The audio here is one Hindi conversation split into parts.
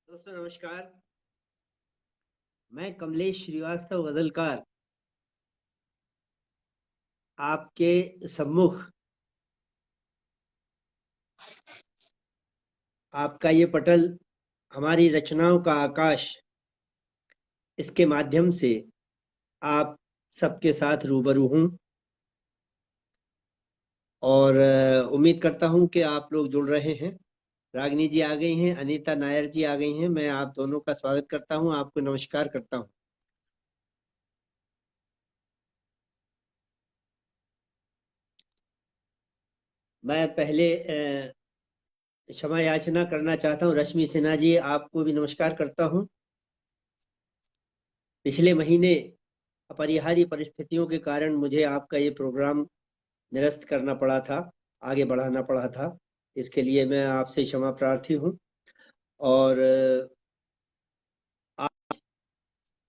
दोस्तों नमस्कार। मैं कमलेश श्रीवास्तव गजलकार आपके सम्मुख आपका ये पटल हमारी रचनाओं का आकाश इसके माध्यम से आप सबके साथ रूबरू हूँ और उम्मीद करता हूँ कि आप लोग जुड़ रहे हैं। रागिनी जी आ गई हैं, अनीता नायर जी आ गई हैं। मैं आप दोनों का स्वागत करता हूँ, आपको नमस्कार करता हूँ। मैं पहले क्षमा याचना करना चाहता हूँ। रश्मि सिन्हा जी, आपको भी नमस्कार करता हूँ। पिछले महीने अपरिहार्य परिस्थितियों के कारण मुझे आपका ये प्रोग्राम निरस्त करना पड़ा था, आगे बढ़ाना पड़ा था। इसके लिए मैं आपसे क्षमा प्रार्थी हूँ और आज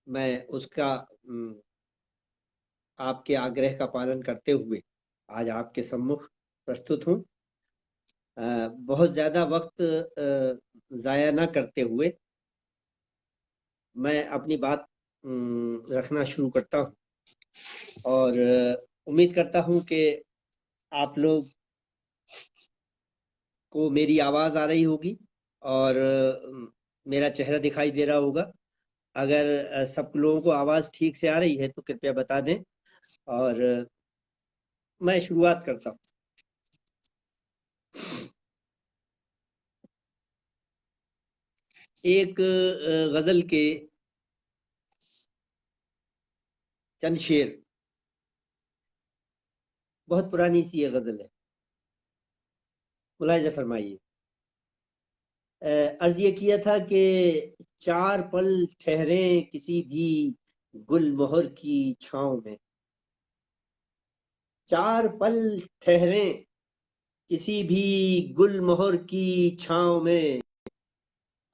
मैं उसका आपके आग्रह का पालन करते हुए आज आपके सम्मुख प्रस्तुत हूँ। बहुत ज़्यादा वक्त ज़ाया ना करते हुए मैं अपनी बात रखना शुरू करता हूँ और उम्मीद करता हूँ कि आप लोग को मेरी आवाज आ रही होगी और मेरा चेहरा दिखाई दे रहा होगा। अगर सब लोगों को आवाज ठीक से आ रही है तो कृपया बता दें और मैं शुरुआत करता हूँ। एक गजल के चंद शेर, बहुत पुरानी सी ये गजल है, मुलाहिजा फरमाइए। अर्ज ये किया था कि चार पल ठहरे किसी भी गुलमोहर की छांव में, चार पल ठहरे किसी भी गुलमोहर की छांव में,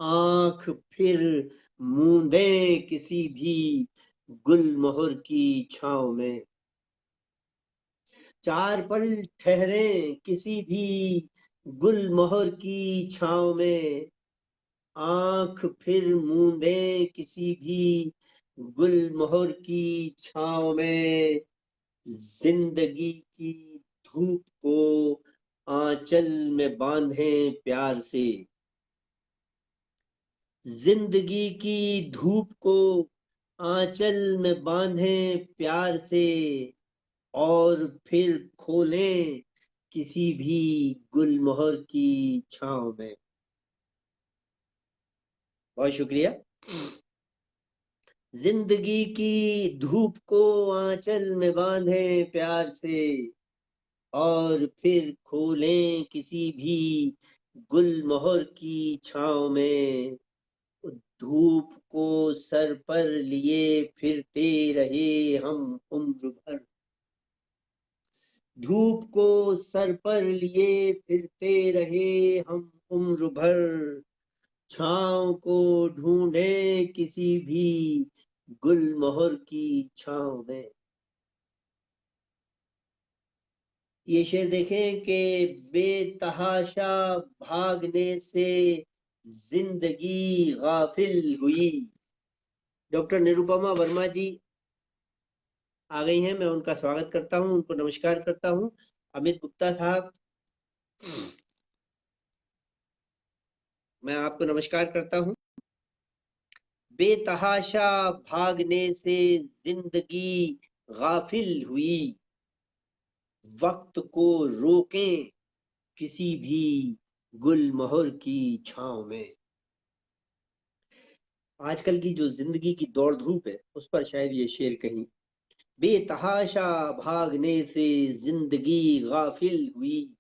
आंख फिर मूंदे किसी भी गुलमोहर की छांव में, चार पल ठहरे किसी भी गुलमोहर की छांव में, आंख फिर मूंदे किसी भी गुलमोहर की छांव में, जिंदगी की धूप को आंचल में बांधे प्यार से, जिंदगी की धूप को आंचल में बांधे प्यार से, और फिर खोलें किसी भी गुलमोहर की छांव में। बहुत शुक्रिया। जिंदगी की धूप को आंचल में बांधे प्यार से, और फिर खोलें किसी भी गुलमोहर की छांव में, धूप को सर पर लिए फिरते रहे हम उम्र भर, धूप को सर पर लिए फिरते रहे हम उम्र भर, छांव को ढूंढे किसी भी गुलमोहर की छांव में। ये शेर देखें कि बेतहाशा भागने से जिंदगी गाफिल हुई। डॉक्टर निरुपमा वर्मा जी आ गई हैं, मैं उनका स्वागत करता हूं, उनको नमस्कार करता हूं। अमित गुप्ता साहब, मैं आपको नमस्कार करता हूं। बेतहाशा भागने से जिंदगी गाफिल हुई, वक्त को रोकें किसी भी गुलमोहर की छांव में। आजकल की जो जिंदगी की दौड़ धूप है उस पर शायद ये शेर कहीं, बेतहाशा भागने से जिंदगी गाफिल हुई,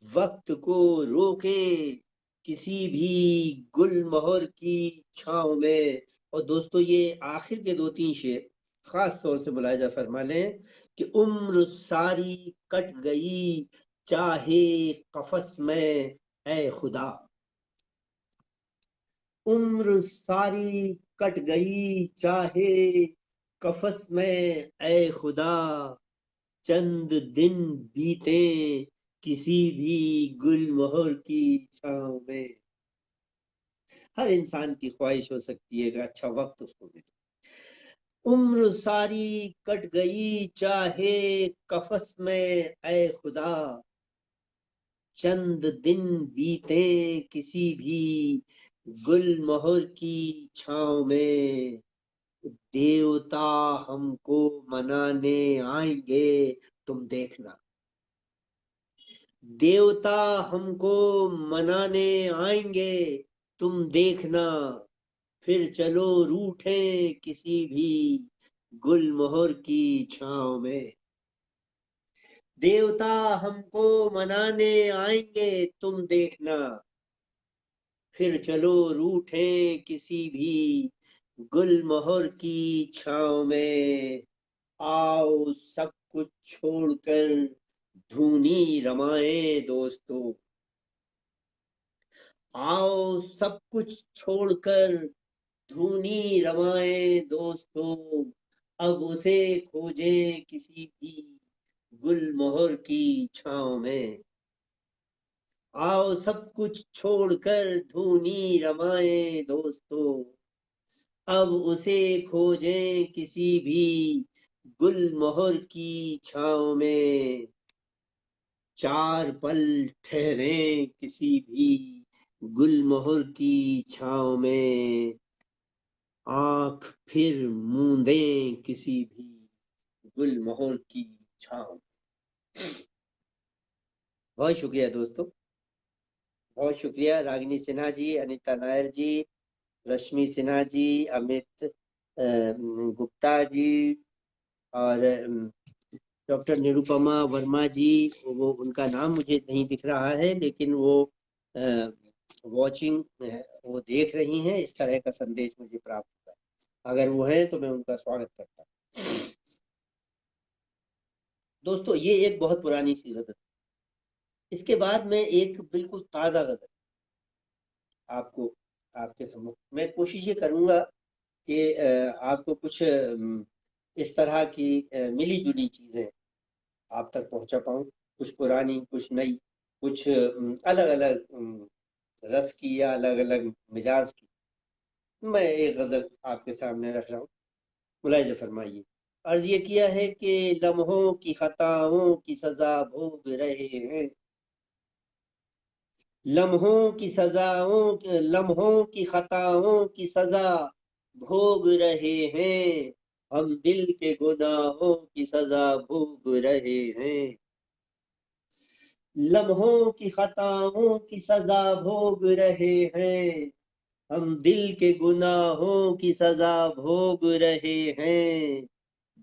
वक्त को रोकें किसी भी गुलमोहर की छांव में। और दोस्तों ये आखिर के दो तीन शेर खास तौर से मुलाहिजा फरमा लें कि उम्र सारी कट गई चाहे कफस में ऐ खुदा, उम्र सारी कट गई चाहे कफस में ऐ खुदा, चंद दिन बीते किसी भी गुलमोहर की छांव में। हर इंसान की ख्वाहिश हो सकती है कि अच्छा वक्त उसको मिले। उम्र सारी कट गई चाहे कफस में ऐ खुदा, चंद दिन बीते किसी भी गुलमोहर की छांव में, देवता हमको मनाने आएंगे तुम देखना, देवता हमको मनाने आएंगे तुम देखना, फिर चलो रूठे किसी भी गुलमोहर की छांव में, देवता हमको मनाने आएंगे तुम देखना, फिर चलो रूठे किसी भी गुलमोहर की छांव में, आओ सब कुछ छोड़कर धूनी रमाए दोस्तों, आओ सब कुछ छोड़कर धूनी रमाए दोस्तों, अब उसे खोजे किसी भी गुलमोहर की छांव में, आओ सब कुछ छोड़कर धूनी रमाए दोस्तों, अब उसे खोजें किसी भी गुलमोहर की छांव में, चार पल ठहरे किसी भी गुलमोहर की छांव में, आंख फिर मूंदे किसी भी गुलमोहर की छांव। बहुत शुक्रिया दोस्तों, बहुत शुक्रिया रागिनी सिन्हा जी, अनीता नायर जी, रश्मि सिन्हा जी, अमित गुप्ता जी और डॉक्टर निरुपमा वर्मा जी, वो उनका नाम मुझे नहीं दिख रहा है लेकिन वो वॉचिंग वो देख रही हैं, इस तरह का संदेश मुझे प्राप्त हुआ है। अगर वो है तो मैं उनका स्वागत करता हूँ। दोस्तों ये एक बहुत पुरानी सी गजल, इसके बाद में एक बिल्कुल ताजा गजल आपको आपके सम्मुख मैं कोशिश ये करूंगा कि आपको कुछ इस तरह की मिली जुली चीजें आप तक पहुंचा पाऊं, कुछ पुरानी कुछ नई, कुछ अलग अलग रस की या अलग अलग मिजाज की मैं एक गजल आपके सामने रख रहा हूँ, मुलाहिजा फरमाइए। अर्ज ये किया है कि लम्हों की खताओं की सजा भोग रहे हैं, लम्हों की खताओं की सजा भोग रहे हैं, हम दिल के गुनाहों की सजा भोग रहे हैं, लम्हों की खताओं की सजा भोग रहे हैं, हम दिल के गुनाहों की सजा भोग रहे हैं,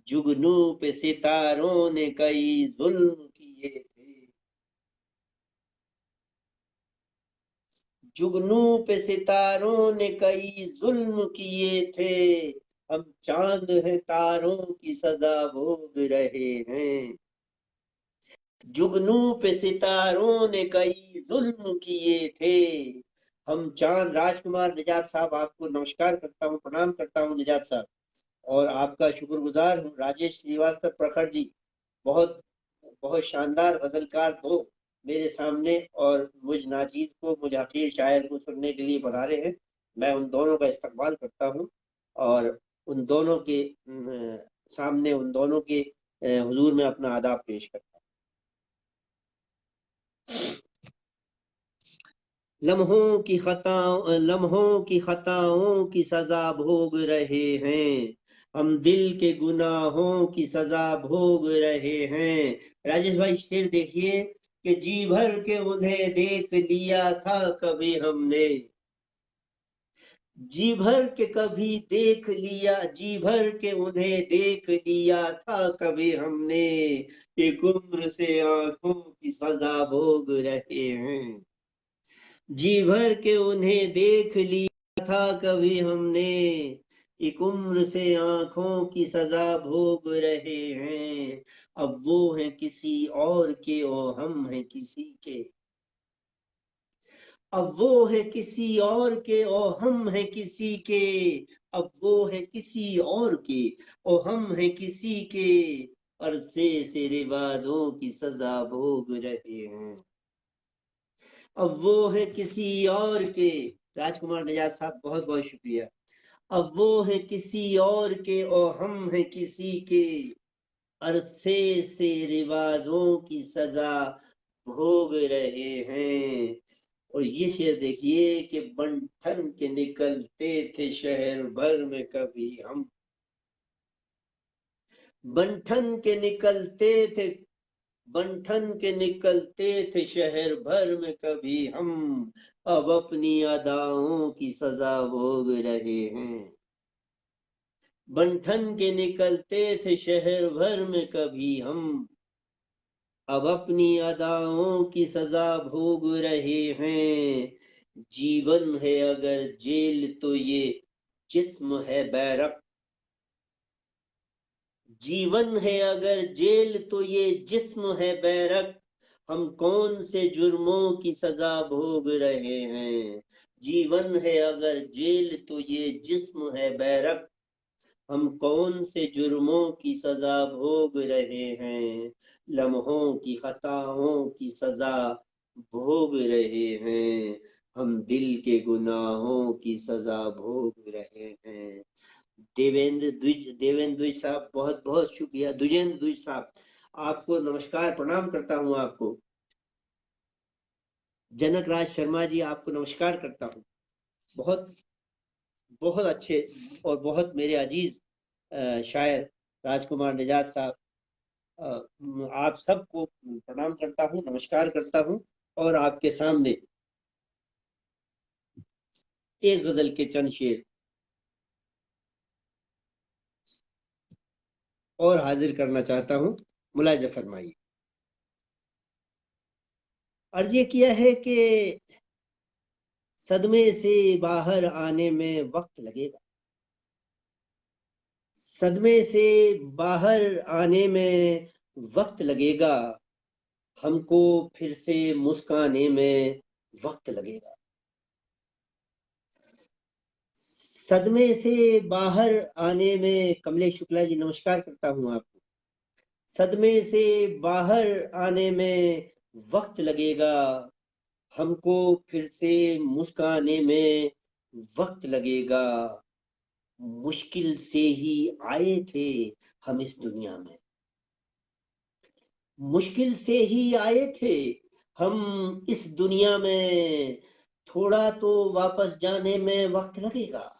जुगनू पे सितारों ने कई जुल्म किए थे, जुगनू पे सितारों ने कई जुल्म किए थे, हम चांद हैं तारों की सजा भोग रहे हैं, जुगनू पे सितारों ने कई जुल्म किए थे, हम चांद। राजकुमार निजात साहब आपको नमस्कार करता हूँ, प्रणाम करता हूँ निजात साहब, और आपका शुक्रगुजार हूँ। राजेश श्रीवास्तव प्रखर जी बहुत बहुत शानदार गजलकार दो मेरे सामने और मुझ नाचीज को, मुझ हकीर शायर को सुनने के लिए पधारे हैं, मैं उन दोनों का इस्तकबाल करता हूँ और उन दोनों के सामने उन दोनों के हुजूर में अपना आदाब पेश करता हूँ। लम्हों की खताओं की सजा भोग रहे हैं, हम दिल के गुनाहों की सजा भोग रहे हैं। राजेश भाई शेर देखिए कि जी भर के उन्हें देख लिया था कभी हमने, जी भर के कभी देख लिया, जी भर के उन्हें देख लिया था कभी हमने, एक उम्र से आंखों की सजा भोग रहे हैं, जी भर के उन्हें देख लिया था कभी हमने, एक उम्र से आंखों की सजा भोग रहे हैं, अब वो है किसी और के और हम हैं किसी के, अब वो है किसी और के और हम हैं किसी के, अब वो है किसी और के और हम हैं किसी के, अरसे से रिवाजों की सजा भोग रहे हैं, अब वो है किसी और के राजकुमार निजात साहब, बहुत बहुत शुक्रिया। अब वो है किसी और के और हम हैं किसी के, अरसे से रिवाजों की सजा भोग रहे हैं। और ये शेर देखिए कि बंठन के निकलते थे शहर भर में कभी हम, बंठन के निकलते थे, बंठन के निकलते थे शहर भर में कभी हम, अब अपनी अदाओं की सजा भोग रहे हैं। बंठन के निकलते थे शहर भर में कभी हम, अब अपनी अदाओं की सजा भोग रहे हैं। जीवन है अगर जेल तो ये जिस्म है बैरक, जीवन है अगर जेल तो ये जिस्म है बैरक, हम कौन से जुर्मों की सजा भोग रहे हैं। जीवन है अगर जेल तो ये जिस्म है बैरक, हम कौन से जुर्मों की सजा भोग रहे हैं। लम्हों की खताओं की सजा भोग रहे हैं, हम दिल के गुनाहों की सजा भोग रहे हैं। देवेंद्र द्विज साहब, बहुत बहुत शुक्रिया। द्विजेंद्र द्विज साहब, आपको नमस्कार, प्रणाम करता हूं आपको। जनक राज शर्मा जी, आपको नमस्कार करता हूं। बहुत बहुत अच्छे और बहुत मेरे अजीज शायर राजकुमार निजात साहब, आप सबको प्रणाम करता हूं, नमस्कार करता हूं। और आपके सामने एक गजल के चंद शेर और हाजिर करना चाहता हूं, मुलाहिजा फरमाइए। अर्ज ये किया है कि सदमे से बाहर आने में वक्त लगेगा, सदमे से बाहर आने में वक्त लगेगा, हमको फिर से मुस्काने में वक्त लगेगा। सदमे से बाहर आने में, कमलेश शुक्ला जी नमस्कार करता हूं आपको। सदमे से बाहर आने में वक्त लगेगा, हमको फिर से मुस्काने में वक्त लगेगा। मुश्किल से ही आए थे हम इस दुनिया में, मुश्किल से ही आए थे हम इस दुनिया में, थोड़ा तो वापस जाने में वक्त लगेगा।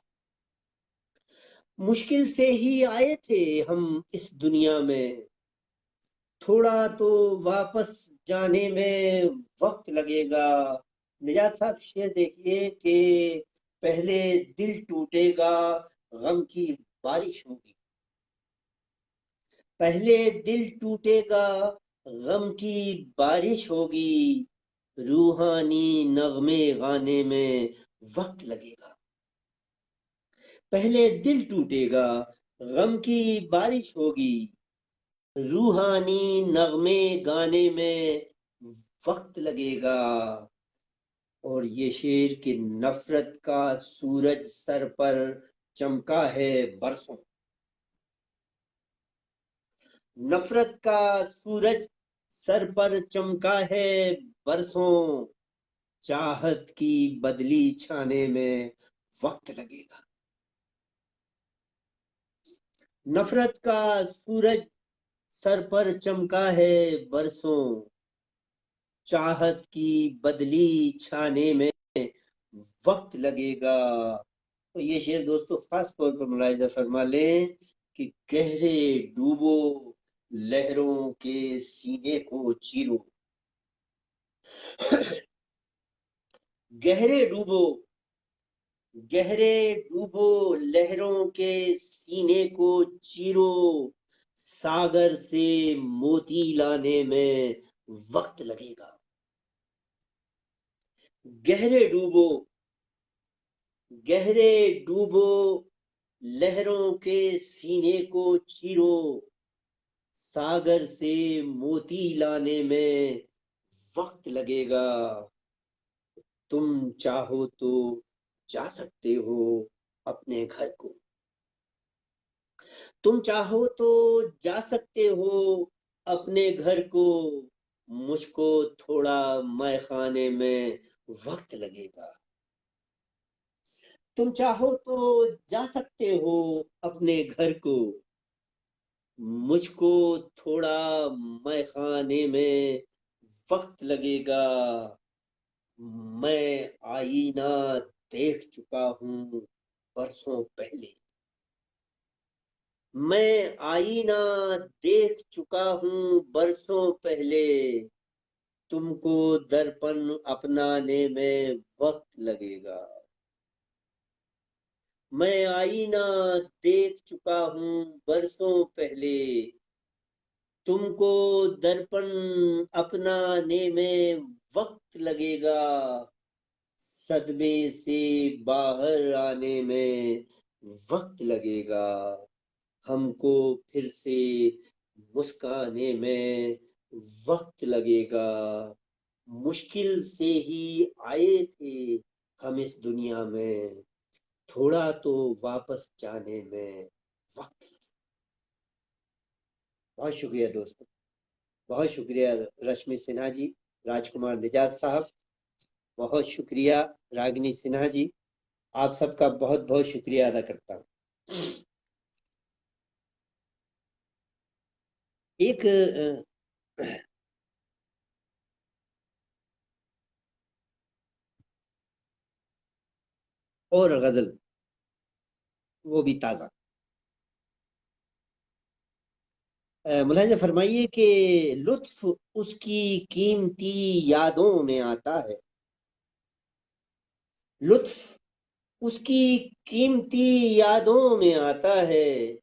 मुश्किल से ही आए थे हम इस दुनिया में, थोड़ा तो वापस जाने में वक्त लगेगा। निजात साहब, शेर देखिए कि पहले दिल टूटेगा, गम की बारिश होगी, पहले दिल टूटेगा, गम की बारिश होगी, रूहानी नगमे गाने में वक्त लगेगा। पहले दिल टूटेगा, गम की बारिश होगी, रूहानी नगमे गाने में वक्त लगेगा। और ये शेर कि नफरत का सूरज सर पर चमका है बरसों, नफरत का सूरज सर पर चमका है बरसों, चाहत की बदली छाने में वक्त लगेगा। नफरत का सूरज सर पर चमका है बरसों, चाहत की बदली छाने में वक्त लगेगा। तो ये शेर दोस्तों खास तौर पर मुलाहिजा फरमा लें कि गहरे डूबो लहरों के सीने को चीरो, गहरे डूबो, गहरे डूबो लहरों के सीने को चीरो, सागर से मोती लाने में वक्त लगेगा। गहरे डूबो, गहरे डूबो लहरों के सीने को चीरो, सागर से मोती लाने में वक्त लगेगा। तुम चाहो तो जा सकते हो अपने घर को, तुम चाहो तो जा सकते हो अपने घर को, मुझको थोड़ा मैखाने में वक्त लगेगा। तुम चाहो तो जा सकते हो अपने घर को, मुझको थोड़ा मैखाने में वक्त लगेगा। मैं आईना देख चुका हूँ बरसों पहले। मैं आईना देख चुका हूँ बरसों पहले, तुमको दर्पण अपनाने में वक्त लगेगा। मैं आईना देख चुका हूँ बरसों पहले, तुमको दर्पण अपनाने में वक्त लगेगा। सदमे से बाहर आने में वक्त लगेगा। हमको फिर से मुस्काने में वक्त लगेगा। मुश्किल से ही आए थे हम इस दुनिया में, थोड़ा तो वापस जाने में वक्त। बहुत शुक्रिया दोस्तों, बहुत शुक्रिया रश्मि सिन्हा जी, राजकुमार निजात साहब, बहुत शुक्रिया रागिनी सिन्हा जी। आप सबका बहुत बहुत शुक्रिया अदा करता हूँ। एक और गजल, वो भी ताजा। मुलाहिजा फरमाइए कि लुत्फ उसकी कीमती यादों में आता है। लुत्फ उसकी कीमती यादों में आता है।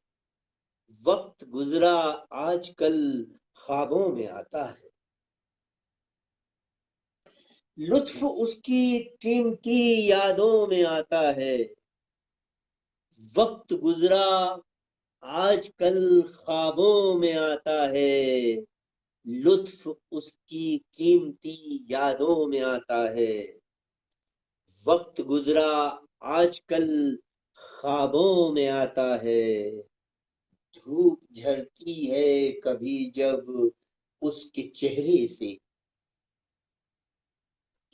वक्त गुजरा आजकल ख्वाबों में आता है। लुत्फ उसकी कीमती यादों में आता है। वक्त गुजरा आजकल ख्वाबों में आता है। लुत्फ उसकी कीमती यादों में आता है। वक्त गुजरा आजकल ख्वाबों में आता है। धूप झरती है कभी जब उसके चेहरे से।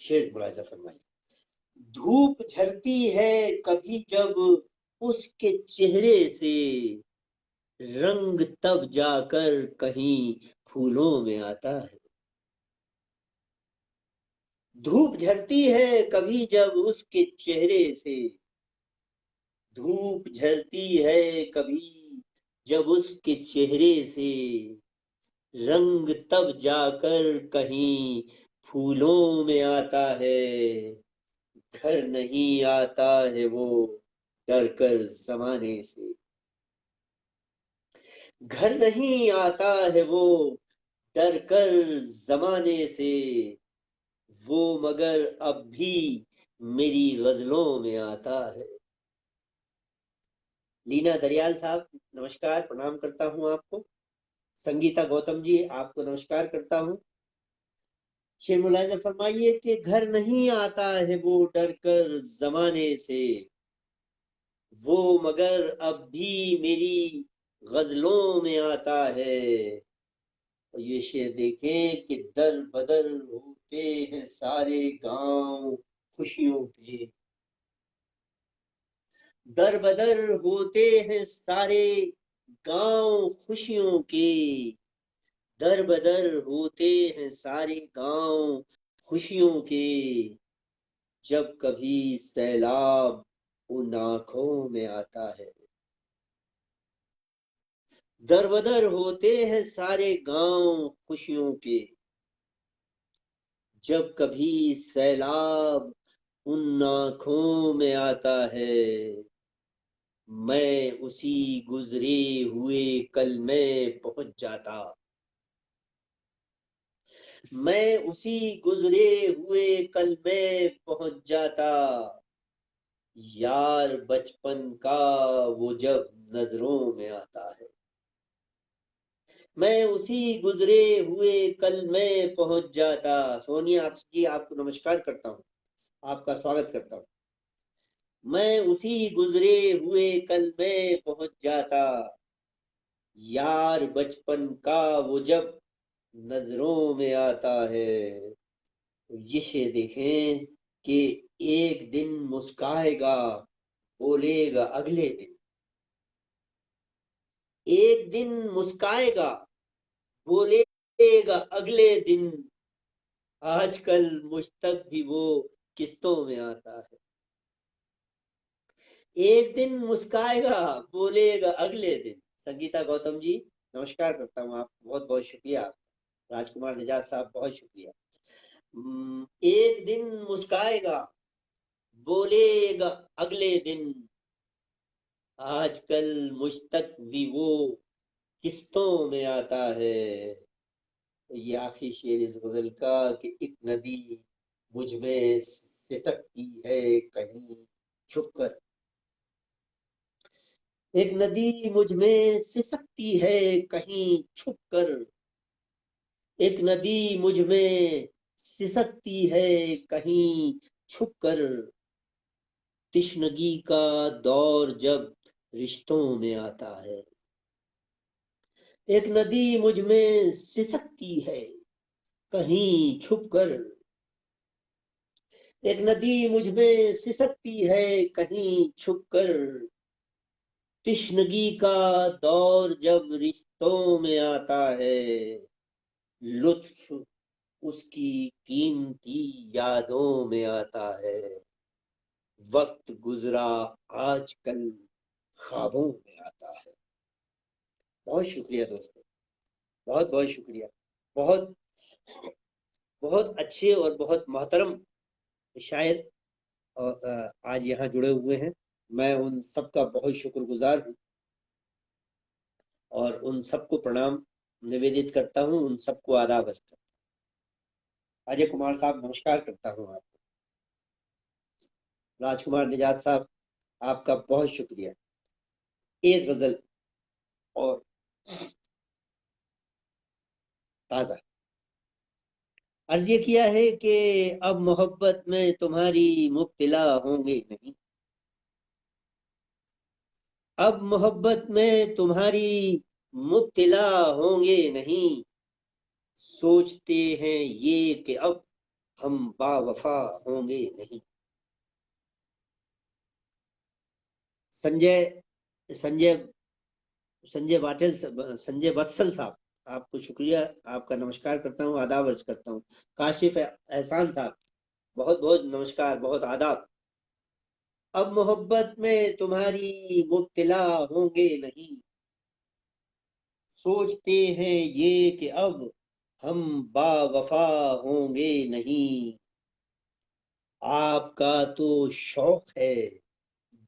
शेर मुलाहिजा फरमाइए। धूप झरती है कभी जब उसके चेहरे से, रंग तब जाकर कहीं फूलों में आता है। धूप झरती है कभी जब उसके चेहरे से, धूप झरती है कभी जब उसके चेहरे से, रंग तब जाकर कहीं फूलों में आता है। घर नहीं आता है वो डर कर जमाने से। घर नहीं आता है वो डर कर जमाने से, वो मगर अब भी मेरी गजलों में आता है। लीना दरियाल साहब नमस्कार, प्रणाम करता हूं आपको। संगीता गौतम जी आपको नमस्कार करता हूं। शेर मुलाहिजा फरमाइए कि घर नहीं आता है वो डर कर जमाने से, वो मगर अब भी मेरी गजलों में आता है। और ये शेर देखें कि दर बदर होते हैं सारे गांव खुशियों के। दर बदर होते हैं सारे गांव खुशियों के। दर बदर होते हैं सारे गांव खुशियों के। जब कभी सैलाब उन आंखों में आता है। दर बदर होते हैं सारे गांव खुशियों के। जब कभी सैलाब उन आंखों में आता है। मैं उसी गुजरे हुए कल में पहुंच जाता। मैं उसी गुजरे हुए कल में पहुंच जाता। यार बचपन का वो जब नजरों में आता है। मैं उसी गुजरे हुए कल में पहुंच जाता। सोनिया आप जी आपको नमस्कार करता हूँ, आपका स्वागत करता हूँ। मैं उसी गुजरे हुए कल में पहुंच जाता। यार बचपन का वो जब नजरों में आता है। ये शेर देखें कि एक दिन मुस्काएगा बोलेगा अगले दिन। एक दिन मुस्काएगा, बोलेगा अगले दिन, आजकल मुझ तक भी वो किस्तों में आता है। एक दिन मुस्काएगा, बोलेगा अगले दिन। संगीता गौतम जी, नमस्कार करता हूँ, आप बहुत बहुत शुक्रिया। राजकुमार निजात साहब, बहुत शुक्रिया। एक दिन मुस्काएगा, बोलेगा अगले दिन, आजकल मुझ तक भी वो किस्तों में आता है। तो ये आखिरी शेर इस गजल का कि एक नदी मुझ में सिसकती है कहीं छुपकर, एक नदी मुझ में सिसकती है कहीं छुपकर, एक नदी मुझ में सिसकती है कहीं छुपकर, तिश्नगी का दौर जब रिश्तों में आता है। एक नदी मुझ में सिसकती है कहीं छुपकर, एक नदी मुझ में सिसकती है कहीं छुपकर, तिश्नगी का दौर जब रिश्तों में आता है, लुत्फ उसकी कीमती यादों में आता है, वक्त गुजरा आजकल ख्वाबों में आता है। बहुत शुक्रिया दोस्तों, बहुत बहुत शुक्रिया। बहुत बहुत अच्छे और बहुत मोहतरम शायर आज यहाँ जुड़े हुए हैं। मैं उन सबका बहुत शुक्रगुजार हूँ और उन सबको प्रणाम निवेदित करता हूँ, उन सबको आदाब अर्ज़ करता हूँ। अजय कुमार साहब, नमस्कार करता हूँ आपको। राजकुमार निजात साहब, आपका बहुत शुक्रिया। एक गजल और ताजा अर्ज ये किया है कि अब मोहब्बत में तुम्हारी मुब्तिला होंगे नहीं, अब मोहब्बत में तुम्हारी मुब्तिला होंगे नहीं, सोचते हैं ये कि अब हम बावफा होंगे नहीं। संजय संजय संजय वाटेल, संजय वत्सल साहब, आपको शुक्रिया, आपका नमस्कार करता हूँ, आदाब अर्ज करता हूँ। काशिफ एहसान साहब, बहुत बहुत नमस्कार, बहुत आदाब। अब मोहब्बत में तुम्हारी मुब्तिला होंगे नहीं, सोचते हैं ये कि अब हम बावफा होंगे नहीं, आपका तो शौक है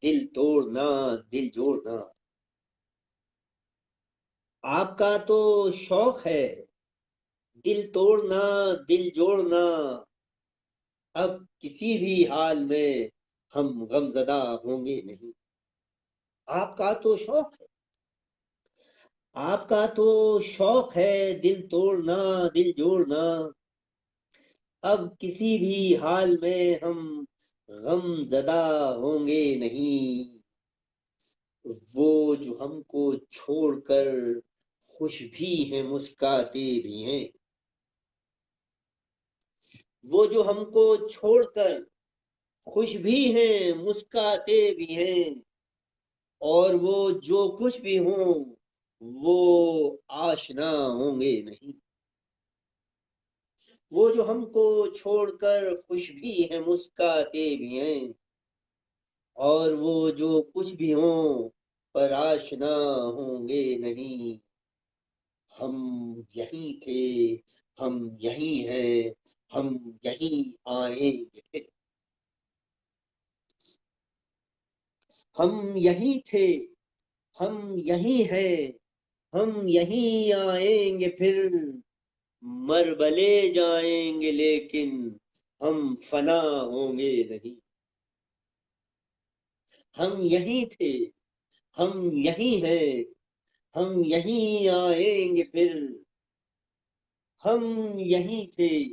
दिल तोड़ना, दिल जोड़ना, आपका तो शौक है दिल तोड़ना, दिल जोड़ना, अब किसी भी हाल में हम गमजदा होंगे नहीं। आपका तो शौक है, आपका तो शौक है दिल तोड़ना, दिल जोड़ना, अब किसी भी हाल में हम गमजदा होंगे नहीं। वो जो हमको छोड़कर खुश भी हैं, मुस्काते भी हैं, वो जो हमको छोड़कर खुश भी हैं, मुस्काते भी हैं, और वो जो कुछ भी हों वो आशना होंगे नहीं। वो जो हमको छोड़कर खुश भी हैं, मुस्काते भी हैं, और वो जो कुछ भी हों पर आशना होंगे नहीं। हम यहीं थे, हम यहीं हैं, हम यहीं आएंगे फिर, हम यहीं थे, हम यहीं हैं, हम यहीं आएंगे फिर, मर भले जाएंगे लेकिन हम फना होंगे नहीं। हम यहीं थे, हम यहीं हैं, हम यहीं आएंगे फिर, हम यहीं थे।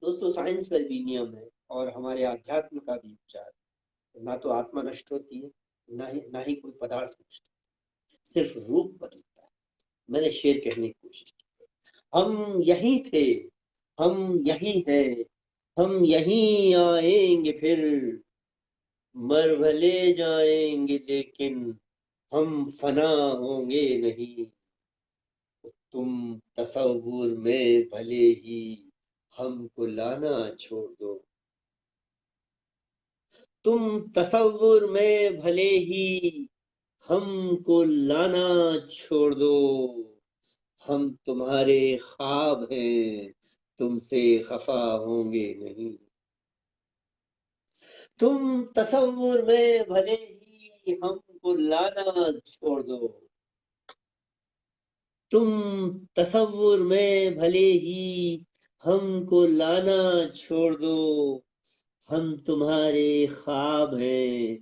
दोस्तों, साइंस का भी नियम है और हमारे अध्यात्म का भी विचार है, ना तो आत्मा नष्ट होती है, ना ही कोई पदार्थ नष्ट, सिर्फ रूप बदलता है। मैंने शेर कहने की कोशिश की, हम यहीं थे, हम यहीं हैं, हम यहीं आएंगे फिर, मर भले जाएंगे लेकिन हम फना होंगे नहीं। तुम तसव्वुर में भले ही हमको लाना छोड़ दो। तुम तसव्वुर में भले ही हमको लाना छोड़ दो। हम तुम्हारे ख्वाब हैं, तुमसे खफा होंगे नहीं। तुम तसव्वुर में भले ही हमको लाना छोड़ दो। तुम तसव्वुर में भले ही हमको लाना छोड़ दो। हम तुम्हारे ख्वाब हैं,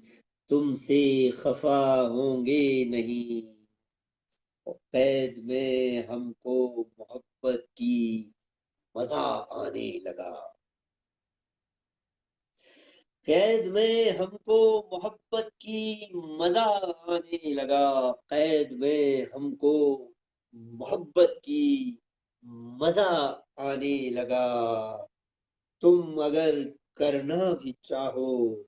तुमसे खफा होंगे नहीं। कैद में हमको मोहब्बत की मजा आने लगा। कैद में हमको मोहब्बत की मजा आने लगा। कैद में हमको मोहब्बत की मजा आने लगा। तुम अगर करना भी चाहो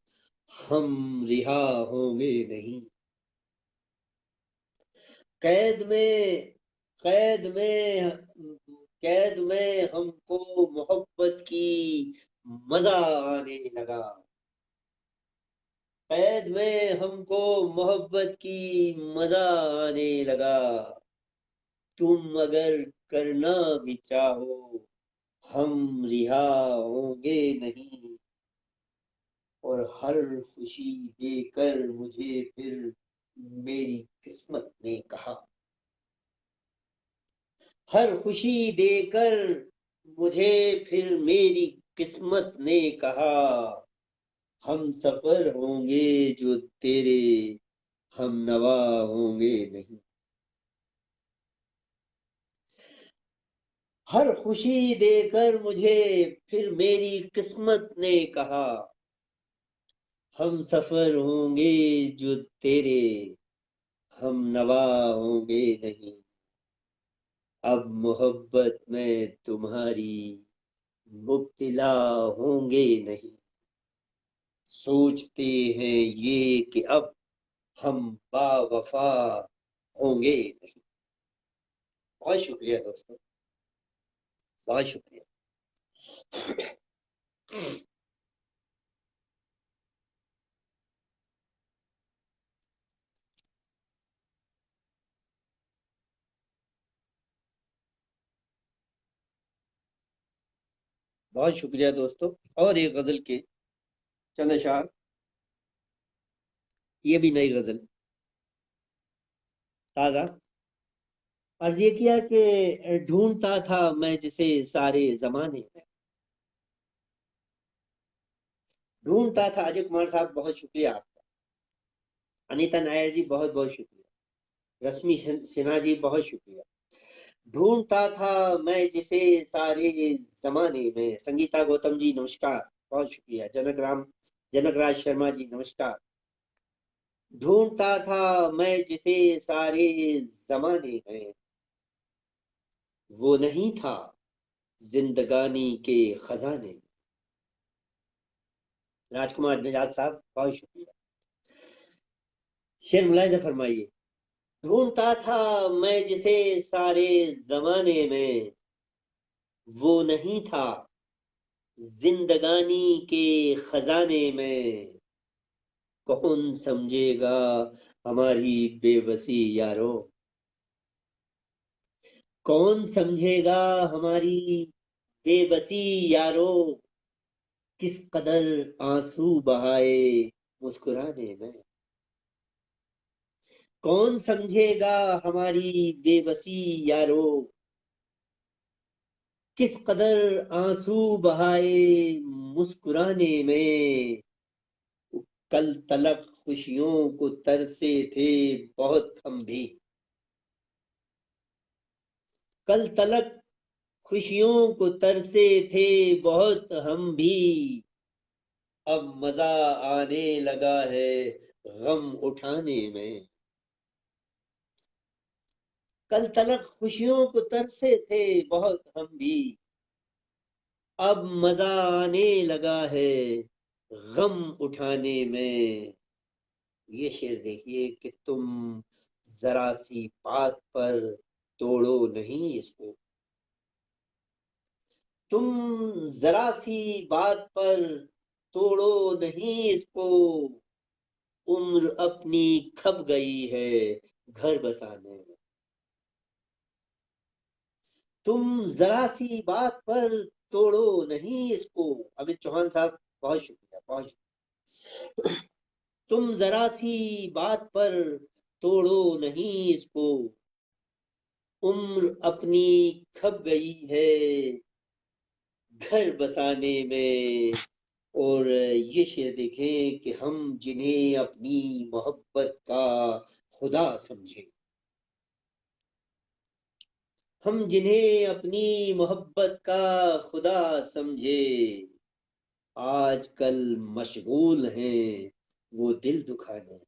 हम रिहा होंगे नहीं। कैद में कैद में कैद में हमको मोहब्बत की मजा आने लगा। कैद में हमको मोहब्बत की मजा आने लगा। तुम अगर करना भी चाहो हम रिहा होंगे नहीं। और हर खुशी देकर मुझे फिर मेरी किस्मत ने कहा। हर खुशी देकर मुझे फिर मेरी किस्मत ने कहा। हम सफर होंगे जो तेरे, हम नवा होंगे नहीं। हर खुशी देकर मुझे फिर मेरी किस्मत ने कहा। हम सफर होंगे जो तेरे, हम नवा होंगे नहीं। अब मोहब्बत में तुम्हारी मुब्तिला होंगे नहीं। सोचते हैं ये कि अब हम बावफा होंगे नहीं। बहुत शुक्रिया दोस्तों, बहुत शुक्रिया। बहुत शुक्रिया दोस्तों। और एक गजल के चंद अशार, ये भी नई गजल ताजा। अर्ज ये किया कि ढूंढता था मैं जिसे सारे जमाने में। ढूंढता था। अजय कुमार साहब बहुत शुक्रिया आपका। अनीता नायर जी बहुत बहुत शुक्रिया। रश्मि सिन्हा जी बहुत शुक्रिया। ढूंढता था मैं जिसे सारे जमाने में। संगीता गौतम जी नमस्कार, बहुत शुक्रिया। जनकराज शर्मा जी नमस्कार। ढूंढता था मैं जिसे सारे जमाने में, वो नहीं था जिंदगानी के खजाने में। राजकुमार निजात साहब बहुत शुक्रिया। शेर मुलायजा फरमाइए। ढूंढता था मैं जिसे सारे जमाने में, वो नहीं था जिंदगानी के खजाने में। कौन समझेगा हमारी बेबसी यारो। कौन समझेगा हमारी बेबसी यारो। किस कदर आंसू बहाए मुस्कुराने में। कौन समझेगा हमारी बेबसी यारो। किस कदर आंसू बहाए मुस्कुराने में। कल तलक खुशियों को तरसे थे बहुत हम भी। कल तलक खुशियों को तरसे थे बहुत हम भी। अब मजा आने लगा है गम उठाने में। कल तलक खुशियों को तरसे थे बहुत हम भी। अब मजा आने लगा है गम उठाने में। ये शेर देखिए कि तुम जरा सी बात पर तोड़ो नहीं इसको। तुम जरा सी बात पर तोड़ो नहीं इसको। उम्र अपनी खप गई है घर बसाने में। तुम जरा सी बात पर तोड़ो नहीं इसको। अमित चौहान साहब, बहुत शुक्रिया, बहुत शुक्रिया। तुम जरा सी बात पर तोड़ो नहीं इसको। उम्र अपनी खप गई है घर बसाने में। और ये शेर देखें कि हम जिन्हें अपनी मोहब्बत का खुदा समझे। हम जिन्हें अपनी मोहब्बत का खुदा समझे, आजकल मशगूल हैं वो दिल दुखाने।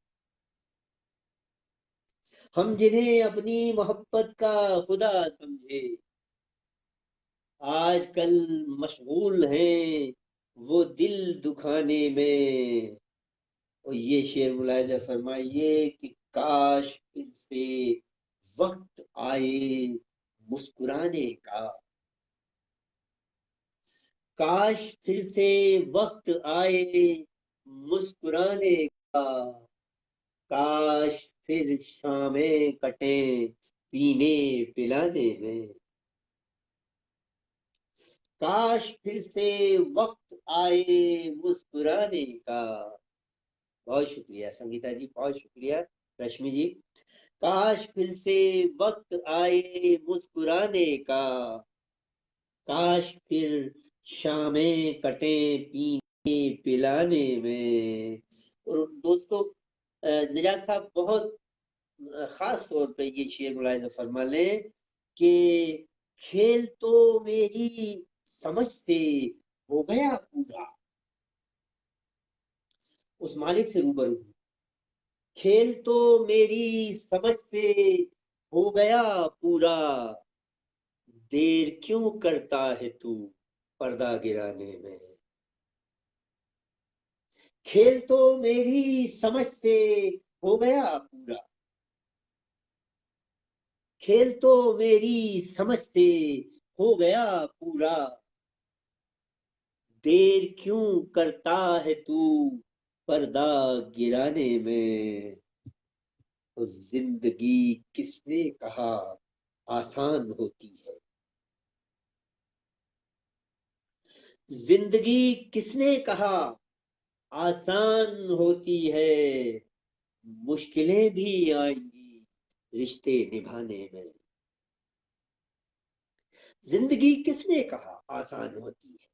हम जिन्हें अपनी मोहब्बत का खुदा समझे, आजकल मशगूल हैं वो दिल दुखाने में। और ये शेर मुलाहिजा फरमाइए कि काश फिर से वक्त आए मुस्कुराने का। काश फिर से वक्त आए मुस्कुराने का। काश फिर शामें कटे पीने पिलाने में। काश फिर से वक्त आए मुस्कुराने का। बहुत शुक्रिया संगीता जी, बहुत शुक्रिया रश्मि जी। काश फिर से वक्त आए मुस्कुराने का। काश फिर शामें कटे पीने पिलाने में। और दोस्तों, निजात साहब बहुत खास तौर पे ये शेर मुलाहिजा फरमा लें कि खेल तो मेरी समझ से हो गया पूरा। उस मालिक से रूबरू हूं। खेल तो मेरी समझ से हो गया पूरा। देर क्यों करता है तू पर्दा गिराने में। खेल तो मेरी समझ से हो गया पूरा। खेल तो मेरी समझ से हो गया पूरा। देर क्यों करता है तू पर्दा गिराने में। तो जिंदगी किसने कहा आसान होती है। जिंदगी किसने कहा आसान होती है। मुश्किलें भी आएंगी रिश्ते निभाने में। जिंदगी किसने कहा आसान होती है।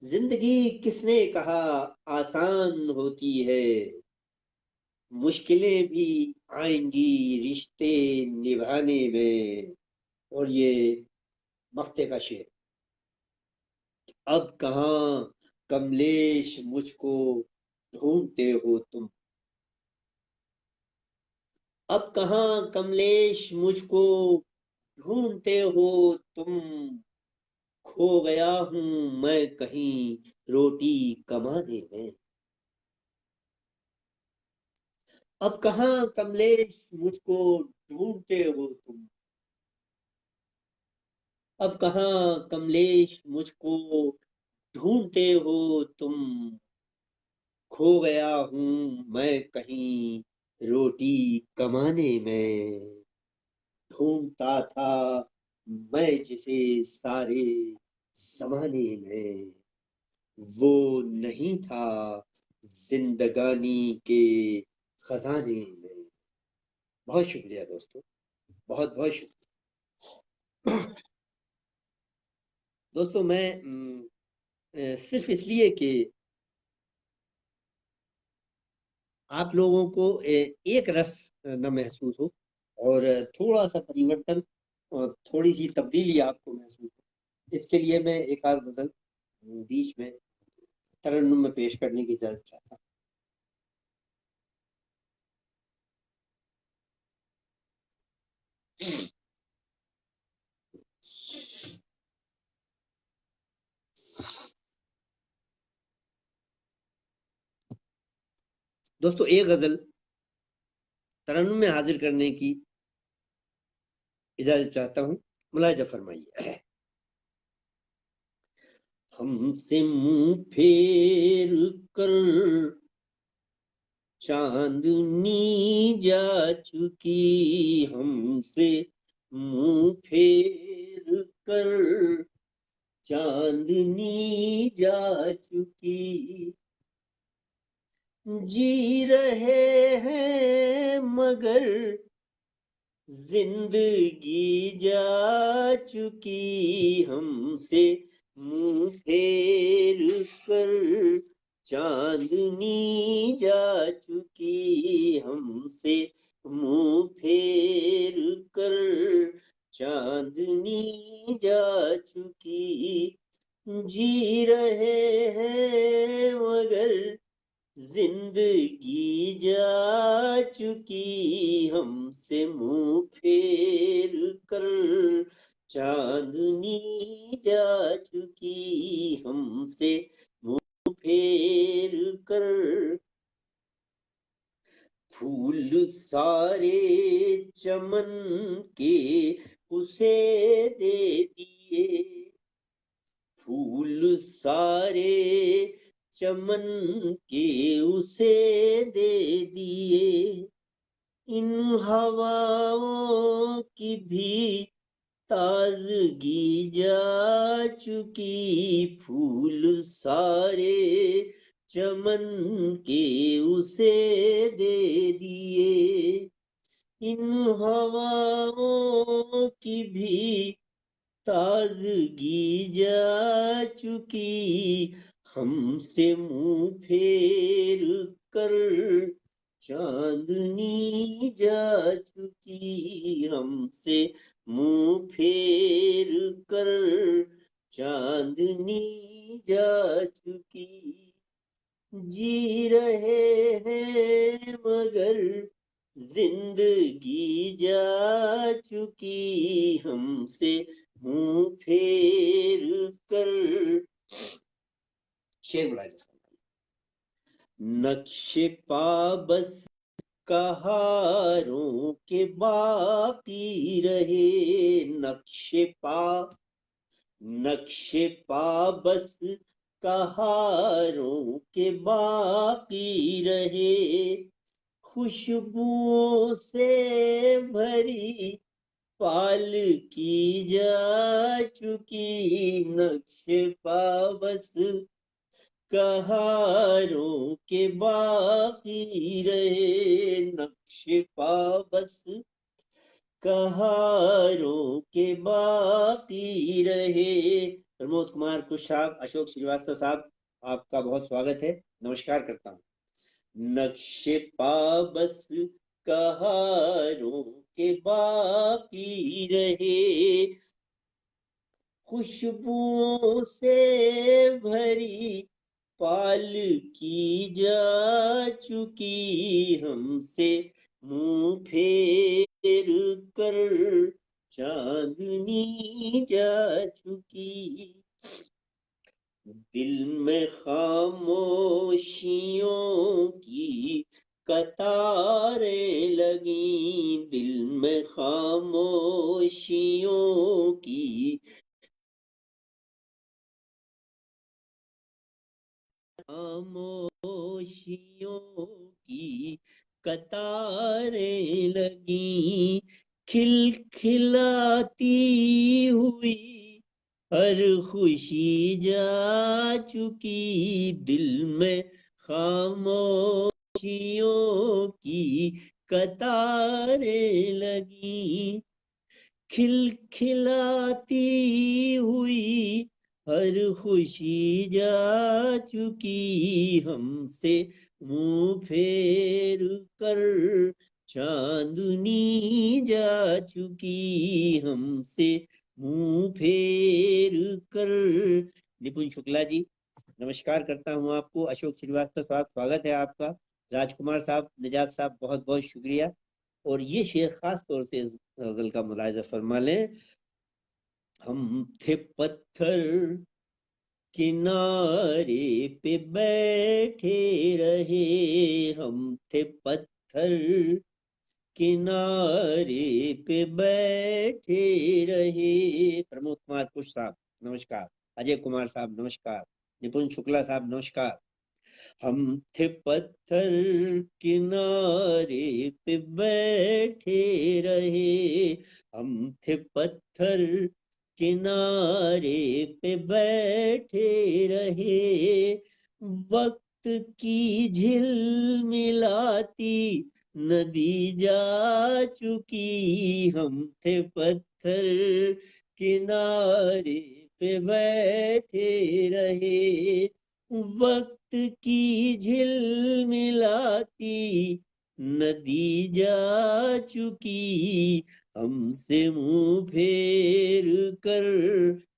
जिंदगी किसने कहा आसान होती है। मुश्किलें भी आएंगी रिश्ते निभाने में। और ये मक्ते का शेर। अब कहाँ कमलेश मुझको ढूंढते हो तुम। अब कहाँ कमलेश मुझको ढूंढते हो तुम। खो गया हूं मैं कहीं रोटी कमाने में। अब कहाँ कमलेश मुझको ढूंढते हो तुम। अब कहाँ कमलेश मुझको ढूंढते हो तुम। खो गया हूं मैं कहीं रोटी कमाने में। ढूंढता था मैं जिसे सारे जमाने में। वो नहीं था जिंदगानी के खजाने में। बहुत शुक्रिया दोस्तों, बहुत बहुत शुक्रिया। दोस्तों मैं सिर्फ इसलिए कि आप लोगों को एक रस न महसूस हो और थोड़ा सा परिवर्तन और थोड़ी सी तब्दीली आपको महसूस हो, इसके लिए मैं एक आध गजल बीच में तरन्नुम में पेश करने की इजाजत चाहता हूँ। दोस्तों एक गजल तरन्नुम में हाजिर करने की इजाजत चाहता हूँ, मुलाहिजा फरमाइए। हमसे मुंह फेर कर चांदनी जा चुकी, हमसे मुंह फेर कर चांदनी जा चुकी। जी रहे हैं मगर जिंदगी जा चुकी, हमसे मुंह फेर कर चांदनी जा चुकी, हमसे मुंह फेर कर चांदनी जा चुकी। जी रहे हैं मगर जिंदगी जा चुकी, हमसे मुंह फेर कर चांदनी जा चुकी, हमसे मुंह फेर कर। फूल सारे चमन के उसे दे दिए, फूल सारे चमन के उसे दे दिए। इन हवाओं की भी ताजगी जा चुकी, फूल सारे चमन के उसे दे दिए। इन हवाओं की भी ताजगी जा चुकी, हमसे मुंह फेर कर चांदनी जा चुकी, हमसे मुंह फेर कर चांदनी जा चुकी। जी रहे हैं मगर जिंदगी जा चुकी, हमसे मुंह फेर कर। शेर मुलाहिजा फरमाइए। नक्शे पा बस कहारों के बाकी रहे, नक्शे पा बस कहारों के बाकी रहे। खुशबुओं से भरी पालकी जा चुकी, नक्शे पा बस कहारों के बाकी रहे, नक्शे पा बस कहारों के बाकी रहे। प्रमोद कुमार कुश साहब, अशोक श्रीवास्तव साहब, आपका बहुत स्वागत है, नमस्कार करता हूँ। नक्शे पा बस कहारों के बाकी रहे, खुशबुओं से भरी पालकी जा चुकी, हमसे मुंह फेर कर चांदनी जा चुकी। दिल में खामोशियों की कतारें लगी, दिल में खामोशियों की खामोशियों की कतारें लगी, खिलखिलाती हुई हर खुशी जा चुकी, दिल में खामोशियों की कतारें लगी, खिलखिलाती हुई हर खुशी जा चुकी, हमसे मुंह फेर कर चांदनी जा चुकी, हमसे मुंह फेर कर। निपुण शुक्ला जी, नमस्कार करता हूं आपको। अशोक श्रीवास्तव साहब, स्वागत है आपका। राजकुमार साहब, निजात साहब, बहुत बहुत शुक्रिया। और ये शेर खास तौर से इस गजल का मुलाहिजा फरमा लें। हम थे पत्थर किनारे पे बैठे रहे, हम थे पत्थर किनारे पे बैठे रहे। प्रमोद कुमार कुश साहब नमस्कार, अजय कुमार साहब नमस्कार, निपुण शुक्ला साहब नमस्कार। हम थे पत्थर किनारे पे बैठे रहे, हम थे पत्थर किनारे पे बैठे रहे। वक्त की झिलमिलाती नदी जा चुकी, हम थे पत्थर किनारे पे बैठे रहे। वक्त की झिलमिलाती नदी जा चुकी, हमसे मुंह फेर कर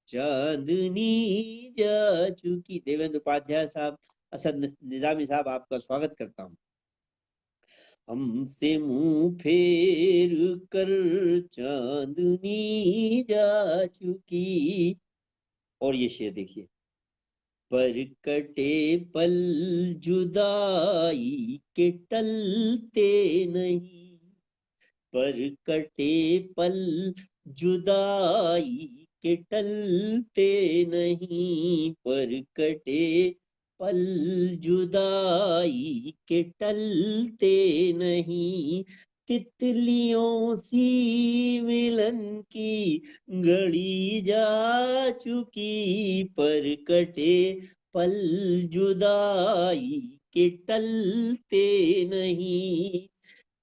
चांदनी जा चुकी। देवेंद्र उपाध्याय साहब, असद निजामी साहब, आपका स्वागत करता हूँ। हमसे मुंह फेर कर चांदनी जा चुकी। और ये शेर देखिए, पर कटे पल जुदाई के टलते नहीं, पर कटे पल जुदाई के टलते नहीं, पर कटे पल जुदाई के टलते नहीं। तितलियों सी मिलन की घड़ी जा चुकी, पर कटे पल जुदाई के टलते नहीं।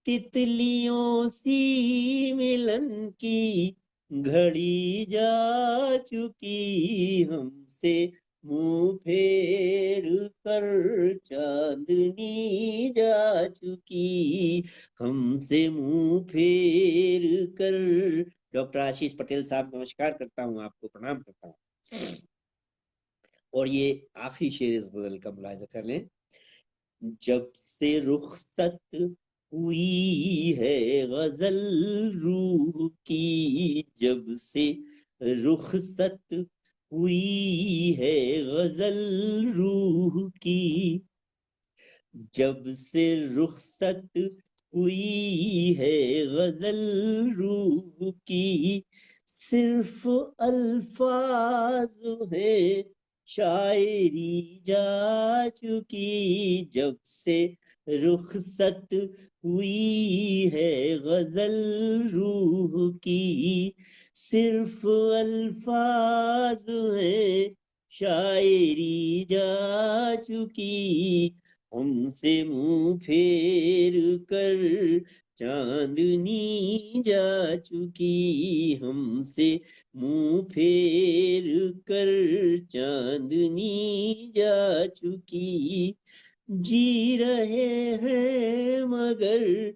तितलियों सी मिलन की घड़ी जा चुकी, हमसे मुंह फेर कर चांदनी जा चुकी, हमसे मुंह फेर कर। डॉक्टर आशीष पटेल साहब नमस्कार करता हूँ, आपको प्रणाम करता हूँ। और ये आखिरी शेर इस गजल का मुलाहिजा कर लें। जब से रुखसत हुई है गजल रूह की, जब से रुखसत हुई है गजल रूह की, जब से रुखसत हुई है गजल रूह की, सिर्फ अल्फाज है शायरी जा चुकी, जब से रुखसत हुई है गजल रूह की, सिर्फ अल्फाज है शायरी जा चुकी, हमसे मुंह फेर कर चांदनी जा चुकी, हमसे मुंह फेर कर चांदनी जा चुकी। जी रहे हैं मगर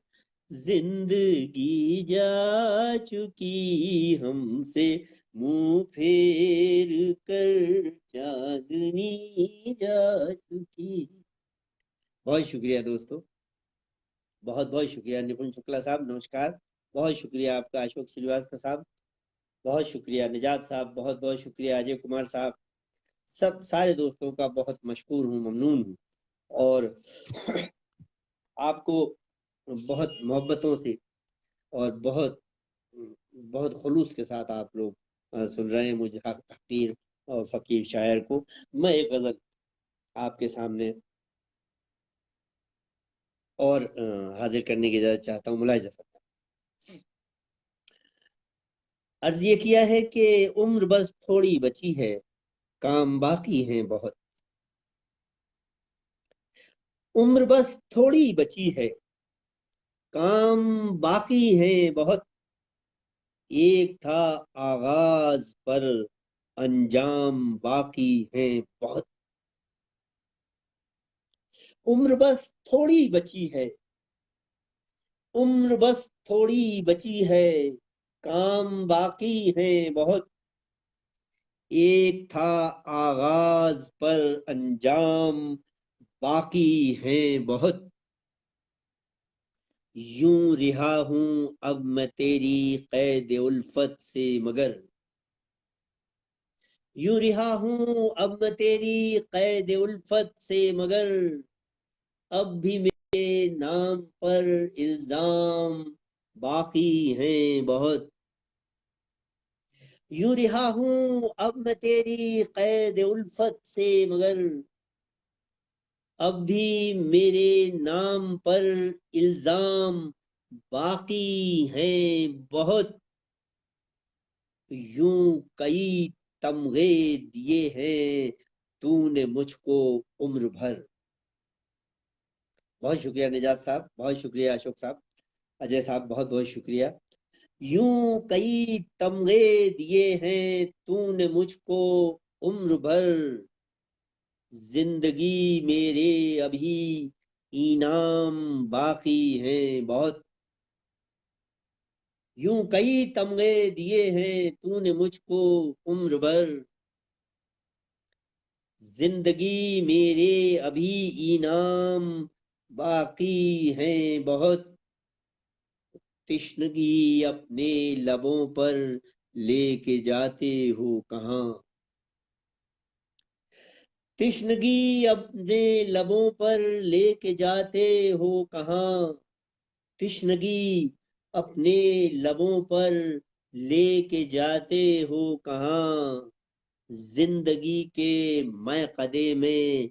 जिंदगी जा चुकी, हमसे मुंह फेर कर चांदनी जा चुकी। बहुत शुक्रिया दोस्तों, बहुत बहुत शुक्रिया। निपुण शुक्ला साहब नमस्कार, बहुत शुक्रिया आपका। अशोक श्रीवास्तव साहब बहुत शुक्रिया। निजात साहब बहुत बहुत शुक्रिया। अजय कुमार साहब, सब सारे दोस्तों का बहुत मशकूर हूँ, ममनून हूँ। और आपको बहुत मोहब्बतों से और बहुत बहुत खुलूस के साथ आप लोग सुन रहे हैं मुझे हकीर और फकीर शायर को। मैं एक गजल आपके सामने और हाजिर करने की इजाजत चाहता हूँ, मुलाहिजा फरमाएं। अर्ज ये किया है कि उम्र बस थोड़ी बची है, काम बाकी है बहुत। उम्र बस थोड़ी बची है, काम बाकी है बहुत। एक था आगाज पर अंजाम बाकी है बहुत। उम्र बस थोड़ी बची है, उम्र बस थोड़ी बची है, काम बाकी है बहुत। एक था आगाज पर अंजाम बाकी है बहुत। यूं रिहा हूं अब मैं तेरी कैद उल्फत से, मगर यूं रिहा हूं अब मैं तेरी कैद उल्फत से, मगर अब भी मेरे नाम पर इल्जाम बाकी हैं बहुत। यूं रिहा हूं अब मैं तेरी कैद उल्फत से, मगर अब भी मेरे नाम पर इल्जाम बाकी हैं बहुत। यूं कई तमगे दिए हैं तूने मुझको उम्र भर। बहुत शुक्रिया निजात साहब, बहुत शुक्रिया अशोक साहब, अजय साहब, बहुत बहुत शुक्रिया। यूं कई तमगे दिए हैं तूने मुझको उम्र भर, जिंदगी मेरे अभी इनाम बाकी हैं बहुत। यूं कई तमगे दिए हैं तूने मुझको उम्र भर, जिंदगी मेरे अभी इनाम बाकी हैं बहुत। तिश्नगी अपने लबों पर लेके जाते हो कहाँ, तिश्नगी अपने लबों पर लेके जाते हो कहाँ, तिश्नगी अपने लबों पर लेके जाते हो कहाँ, जिंदगी के मैकदे में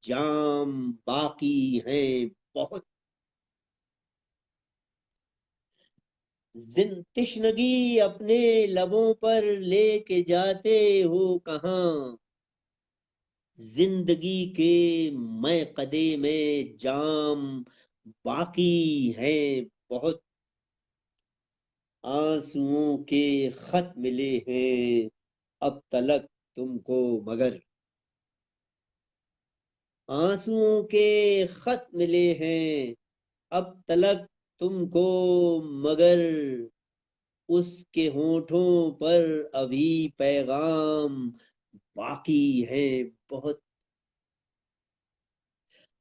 जाम बाकी हैं बहुत। तिश्नगी अपने लबों पर लेके जाते हो कहाँ, जिंदगी के मैकदे में जाम बाकी है बहुत। आंसुओं के खत मिले हैं अब तलक तुमको, मगर आंसुओं के खत मिले हैं अब तलक तुमको, मगर उसके होठों पर अभी पैगाम बाकी है बहुत।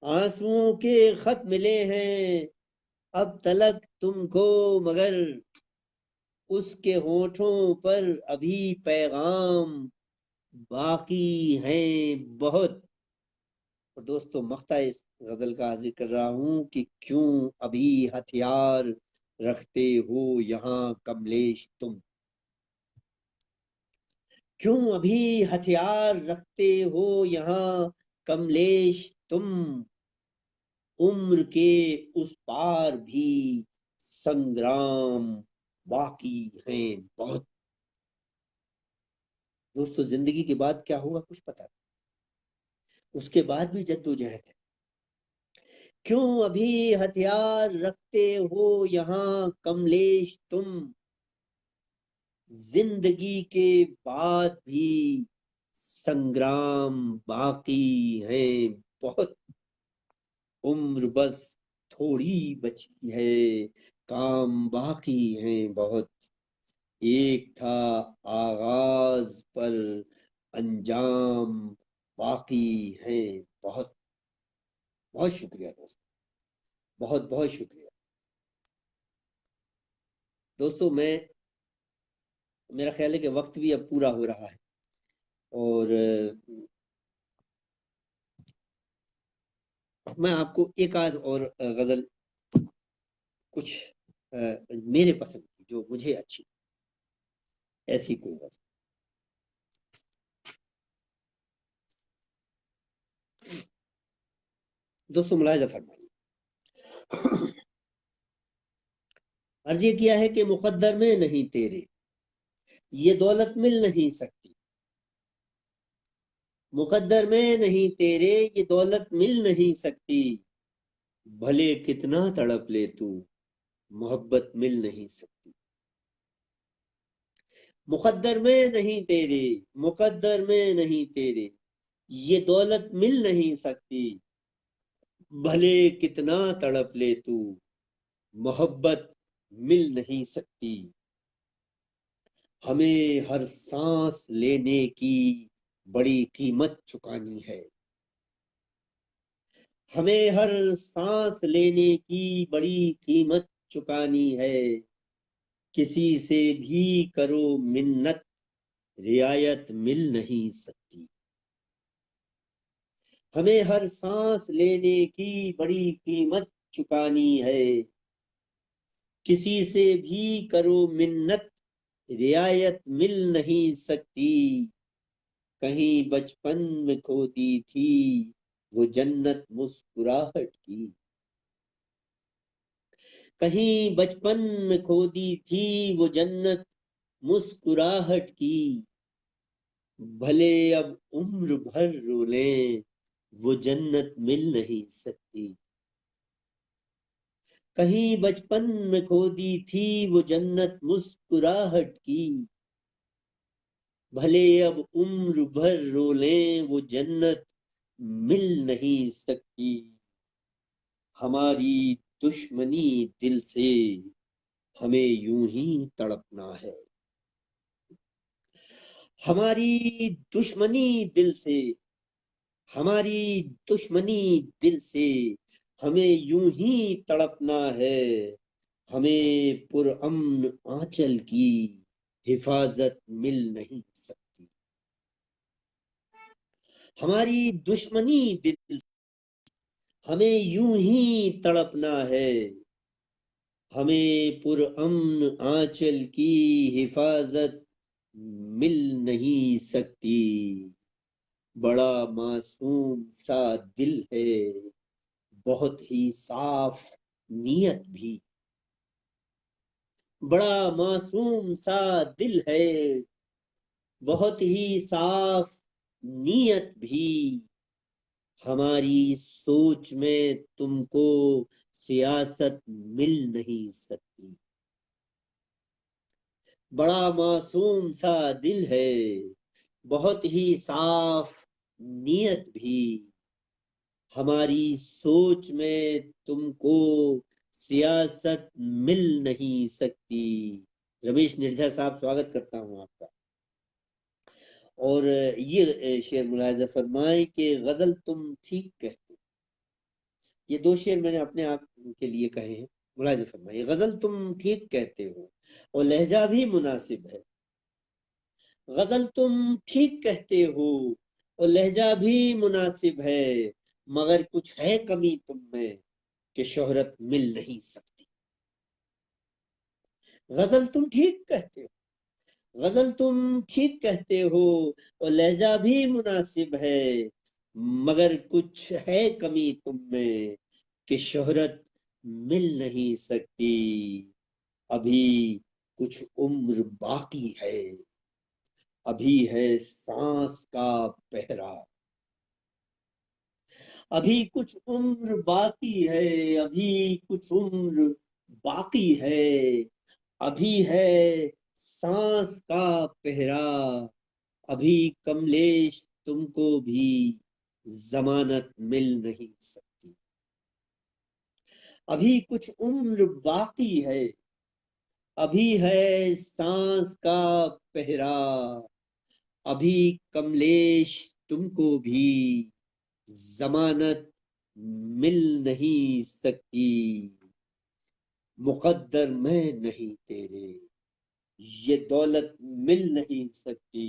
आंसुओं के खत मिले हैं अब तलक तुमको, मगर उसके होठों पर अभी पैगाम बाकी हैं बहुत। और दोस्तों मख्ता इस गजल का हाजिर कर रहा हूं कि क्यों अभी हथियार रखते हो यहाँ कमलेश तुम, क्यों अभी हथियार रखते हो यहाँ कमलेश तुम, उम्र के उस पार भी संग्राम बाकी हैं बहुत। दोस्तों जिंदगी के बाद क्या होगा कुछ पता नहीं, उसके बाद भी जद्दोजहद है। क्यों अभी हथियार रखते हो यहाँ कमलेश तुम, जिंदगी के बाद भी संग्राम बाकी है बहुत। उम्र बस थोड़ी बची है, काम बाकी है बहुत। एक था आगाज पर अंजाम बाकी है बहुत। बहुत शुक्रिया दोस्तों, बहुत बहुत शुक्रिया दोस्तों। मेरा ख्याल है कि वक्त भी अब पूरा हो रहा है, और मैं आपको एक आध और गजल कुछ मेरे पसंद की जो मुझे अच्छी, ऐसी कोई गजल। दोस्तों मुलाहिजा फरमाइए। अर्ज ये किया है कि मुकद्दर में नहीं तेरे ये दौलत मिल नहीं सकती, मुकद्दर में नहीं तेरे ये दौलत मिल नहीं सकती, भले कितना तड़प ले तू मोहब्बत मिल नहीं सकती। मुकद्दर में नहीं तेरे, मुकद्दर में नहीं तेरे ये दौलत मिल नहीं सकती, भले कितना तड़प ले तू मोहब्बत मिल नहीं सकती। हमें हर सांस लेने की बड़ी कीमत चुकानी है, हमें हर सांस लेने की बड़ी कीमत चुकानी है, किसी से भी करो मिन्नत रियायत मिल नहीं सकती। हमें हर सांस लेने की बड़ी कीमत चुकानी है, किसी से भी करो मिन्नत, रियायत मिल नहीं सकती। कहीं बचपन में खो दी थी वो जन्नत मुस्कुराहट की, कहीं बचपन में खो दी थी वो जन्नत मुस्कुराहट की। भले अब उम्र भर रो लें, वो जन्नत मिल नहीं सकती। कहीं बचपन में खो दी थी वो जन्नत मुस्कुराहट की। भले अब उम्र भर रो लें, वो जन्नत मिल नहीं सकती। हमारी दुश्मनी दिल से हमें यूं ही तड़पना है, हमारी दुश्मनी दिल से, हमारी दुश्मनी दिल से हमें यूं ही तड़पना है। हमें पुरअमन आंचल की हिफाजत मिल नहीं सकती। हमारी दुश्मनी दिल हमें यूं ही तड़पना है, हमें पुरअमन आंचल की हिफाजत मिल नहीं सकती। बड़ा मासूम सा दिल है, बहुत ही साफ नीयत भी। बड़ा मासूम सा दिल है, बहुत ही साफ नीयत भी। हमारी सोच में तुमको सियासत मिल नहीं सकती। बड़ा मासूम सा दिल है, बहुत ही साफ नीयत भी। हमारी सोच में तुमको सियासत मिल नहीं सकती। रमेश निर्झा साहब, स्वागत करता हूं आपका। और ये शेर मुलाहिजा फरमाए कि गजल तुम ठीक कहते हो। ये दो शेर मैंने अपने आप के लिए कहे हैं, मुलाहिजा फरमाइए। गजल तुम ठीक कहते हो और लहजा भी मुनासिब है। गजल तुम ठीक कहते हो और लहजा भी मुनासिब है, मगर कुछ है कमी तुम में कि शोहरत मिल नहीं सकती। गजल तुम ठीक कहते हो, गजल तुम ठीक कहते हो और लहजा भी मुनासिब है, मगर कुछ है कमी तुम में कि शोहरत मिल नहीं सकती। अभी कुछ उम्र बाकी है, अभी है सांस का पहरा। अभी कुछ उम्र बाकी है, अभी कुछ उम्र बाकी है, अभी है सांस का पहरा। अभी कमलेश तुमको भी जमानत मिल नहीं सकती। अभी कुछ उम्र बाकी है, अभी है सांस का पहरा। अभी कमलेश तुमको भी जमानत मिल नहीं सकती। मुकद्दर मैं नहीं तेरे, ये दौलत मिल नहीं सकती।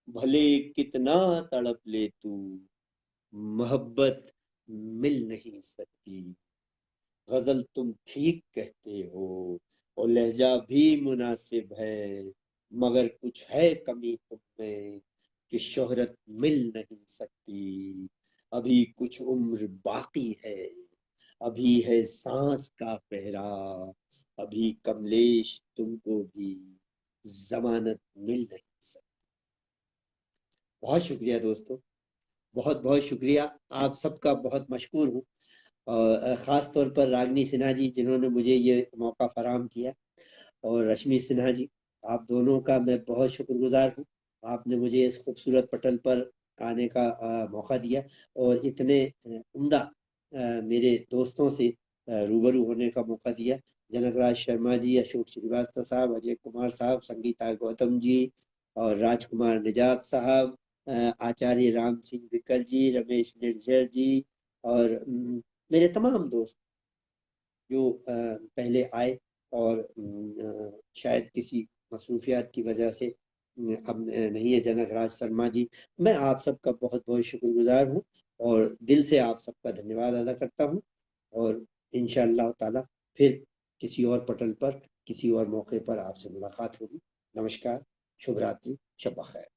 भले कितना तड़प ले तू, मोहब्बत मिल नहीं सकती। गजल तुम ठीक कहते हो और लहजा भी मुनासिब है, मगर कुछ है कमी तुम में कि शोहरत मिल नहीं सकती। अभी कुछ उम्र बाकी है, अभी है सांस का पहरा। अभी कमलेश तुमको भी जमानत मिल नहीं सकती। बहुत शुक्रिया दोस्तों, बहुत बहुत शुक्रिया। आप सबका बहुत मशहूर हूँ, और ख़ास तौर पर रागनी सिन्हा जी जिन्होंने मुझे ये मौका फराहम किया, और रश्मि सिन्हा जी, आप दोनों का मैं बहुत शुक्रगुजार हूँ। आपने मुझे इस खूबसूरत पटल पर आने का मौका दिया और इतने उम्दा मेरे दोस्तों से रूबरू होने का मौका दिया। जनकराज शर्मा जी, अशोक श्रीवास्तव साहब, अजय कुमार साहब, संगीता गौतम जी और राजकुमार निजात साहब, आचार्य राम सिंह विकल जी, रमेश निर्झर जी और मेरे तमाम दोस्त जो पहले आए और शायद किसी मसरूफियात की वजह से अब नहीं है जनक राज शर्मा जी। मैं आप सबका बहुत बहुत शुक्रगुजार हूँ और दिल से आप सबका धन्यवाद अदा करता हूँ। और इंशाअल्लाह ताला फिर किसी और पटल पर किसी और मौके पर आपसे मुलाकात होगी। नमस्कार, शुभ रात्रि, शब ब खैर।